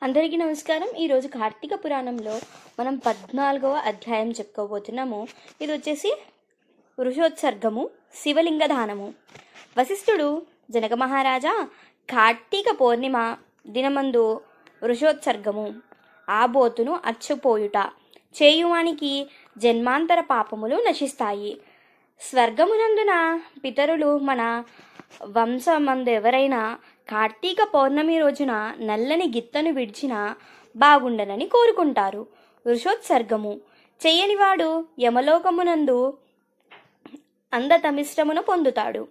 అందరికీ నమస్కారం. ఈరోజు కార్తీక పురాణంలో మనం 14వ అధ్యాయం చెప్పుకోబోతున్నాము. ఇది వచ్చేసి వృషోత్సర్గము, శివలింగ దానము. వశిష్ఠుడు జనక మహారాజా, కార్తీక పౌర్ణిమ దినమందు వృషోత్సర్గము ఆబోతును అచ్చుపోయుట చేయువానికి జన్మాంతర పాపములు నశిస్తాయి. స్వర్గమునందున పితరులు మన వంశమందెవరైనా కార్తీక పౌర్ణమి రోజున నల్లని గిత్తను విడిచినా బాగుండనని కోరుకుంటారు. వృషోత్సర్గము చెయ్యనివాడు యమలోకమునందు అందతమిష్టమును పొందుతాడు.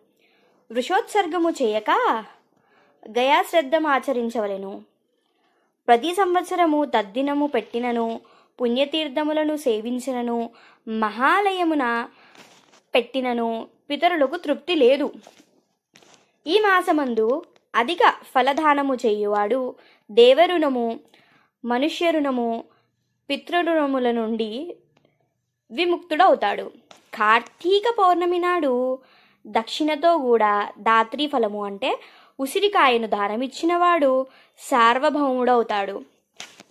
వృషోత్సర్గము చేయక గయాశ్రద్ధమాచరించవలెను. ప్రతి సంవత్సరము తద్దినము పెట్టినను, పుణ్యతీర్థములను సేవించినను, మహాలయమున పెట్టినను పితరులకు తృప్తి లేదు. ఈ మాసమందు అధిక ఫలదానము చేయువాడు దేవరుణము, మనుష్యరుణము, పితృరుణముల నుండి విముక్తుడవుతాడు. కార్తీక పౌర్ణమి నాడు దక్షిణతో కూడా దాత్రి ఫలము అంటే ఉసిరికాయను దానమిచ్చినవాడు సార్వభౌముడవుతాడు.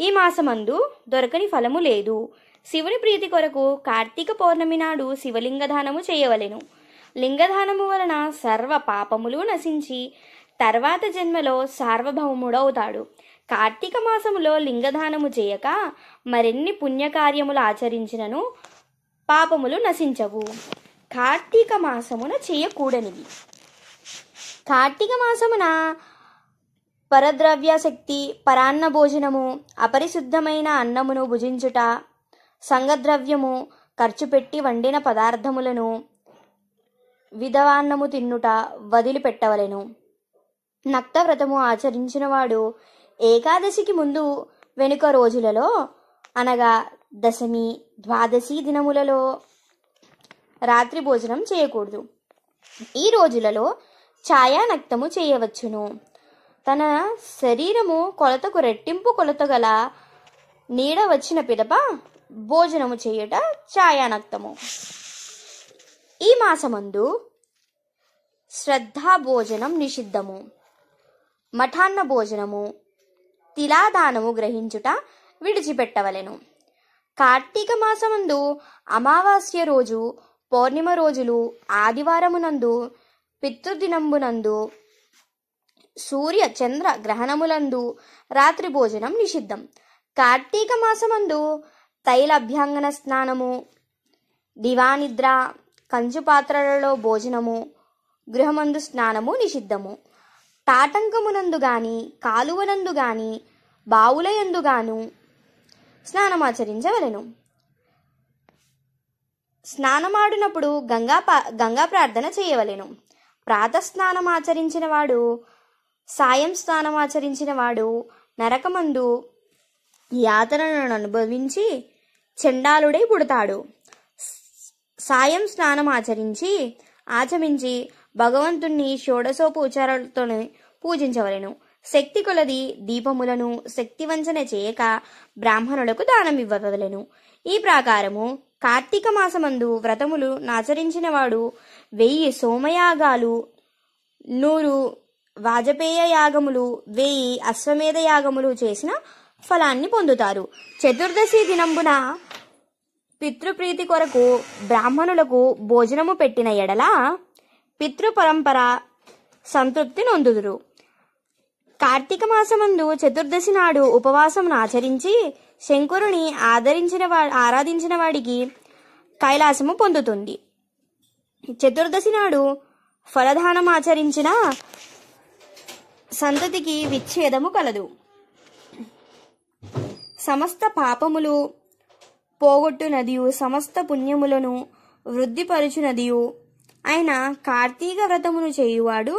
ఈ మాసమందు దొరకని ఫలము లేదు. శివుని ప్రీతి కొరకు కార్తీక పౌర్ణమి నాడు శివలింగ దానము చేయవలెను. లింగదానము వలన సర్వ పాపములు నశించి తర్వాత జన్మలో సార్వభౌముడవుతాడు. కార్తీక మాసములో లింగదానము చేయక మరెన్ని పుణ్యకార్యములు ఆచరించినను పాపములు నశించవు. కార్తీక మాసమున చేయకూడనివి: కార్తీక మాసమున పరద్రవ్యశక్తి, పరాన్న భోజనము, అపరిశుద్ధమైన అన్నమును భుజించుట, సంగద్రవ్యము ఖర్చు పెట్టి వండిన పదార్థములను, విధవాన్నము తిన్నుట వదిలిపెట్టవలెను. నక్తవ్రతము ఆచరించినవాడు ఏకాదశికి ముందు వెనుక రోజులలో అనగా దశమి, ద్వాదశి దినములలో రాత్రి భోజనం చేయకూడదు. ఈ రోజులలో ఛాయానక్తము చేయవచ్చును. తన శరీరము కొలతకు రెట్టింపు కొలత గల నీడ వచ్చిన పిదప భోజనము చేయుట ఛాయానక్తము. ఈ మాసమందు శ్రద్ధా భోజనం నిషిద్ధము. మఠాన్న భోజనము, తిలాదానము గ్రహించుట విడిచిపెట్టవలెను. కార్తీక మాసమందు అమావాస్య రోజు, పౌర్ణిమ రోజులు, ఆదివారమునందు, పితృదినంబునందు, సూర్య చంద్ర గ్రహణములందు రాత్రి భోజనం నిషిద్ధం. కార్తీక మాసమందు తైలభ్యంగన స్నానము, దివానిద్ర, కంచు పాత్రలలో భోజనము, గృహమందు స్నానము నిషిద్ధము. తాటంకమునందు గాని, కాలువనందు గాని, బావులయందు గాను స్నానమాచరించవలెను. స్నానమాడినప్పుడు గంగా ప్రార్థన చేయవలెను. ప్రాతస్నానమాచరించిన వాడు, సాయం స్నానమాచరించిన వాడు నరకమందు యాతనను అనుభవించి చండాలుడై పుడతాడు. సాయం స్నానం ఆచమించి భగవంతుణ్ణి షోడశోపచారాలతో పూజించవలెను. శక్తి కొలది దీపములను శక్తివంచన చేయక బ్రాహ్మణులకు దానం ఇవ్వవలెను. ఈ ప్రకారము కార్తీక మాసమందు వ్రతములు నాచరించిన వాడు 1000 సోమయాగాలు, 100 వాజపేయ యాగములు, 1000 అశ్వమేధ యాగములు చేసిన ఫలాన్ని పొందుతారు. చతుర్దశి దినంబున పితృప్రీతి కొరకు బ్రాహ్మణులకు భోజనము పెట్టిన ఎడల పితృపరంపర సంతృప్తి నొందుదురు. కార్తీక మాసమందు చతుర్దశి నాడు ఉపవాసమును ఆచరించి శంకరుని ఆరాధించిన వాడికి కైలాసము పొందుతుంది. చతుర్దశి నాడు ఫలదానం ఆచరించిన సంతతికి విచ్ఛేదము కలదు. సమస్త పాపములు పోగొట్టునదియు సమస్త పుణ్యములను వృద్ధిపరచునదియు అయిన కార్తీక వ్రతమును చేయువాడు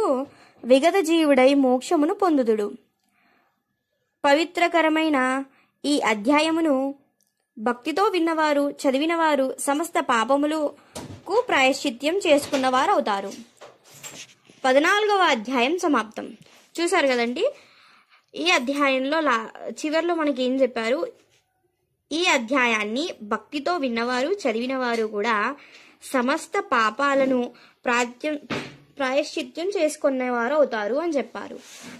విగత జీవుడై మోక్షమును పొందుదుడు. పవిత్రకరమైన ఈ అధ్యాయమును భక్తితో విన్నవారు, చదివినవారు సమస్త పాపములకు ప్రాయశ్చిత్యం చేసుకున్నవారు అవుతారు. 14వ అధ్యాయం సమాప్తం. చూసారు కదండి, ఈ అధ్యాయంలో చివరిలో మనకి ఏం చెప్పారు? ఈ అధ్యాయాన్ని భక్తితో విన్నవారు, చదివినవారు కూడా సమస్త పాపాలను ప్రాయశ్చిత్యం చేసుకునేవారు అవుతారు అని చెప్పారు.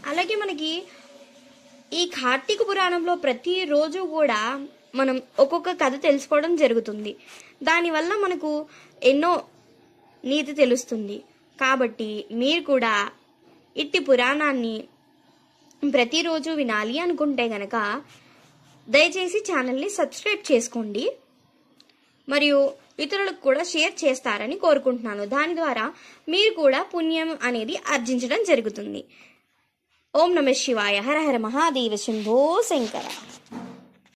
అలాగే మనకి ఈ కార్తీక పురాణంలో ప్రతిరోజు కూడా మనం ఒక్కొక్క కథ తెలుసుకోవడం జరుగుతుంది. దానివల్ల మనకు ఎన్నో నీతి తెలుస్తుంది. కాబట్టి మీరు కూడా ఇట్టి పురాణాన్ని ప్రతిరోజు వినాలి అనుకుంటే గనక దయచేసి ఛానల్ని సబ్స్క్రైబ్ చేసుకోండి. మరియు ఇతరులకు కూడా షేర్ చేస్తారని కోరుకుంటున్నాను. దాని ద్వారా మీరు కూడా పుణ్యం అనేది ఆర్జించడం జరుగుతుంది. ఓం నమః శివాయ. హర హర మహాదేవ శంభో శంకర.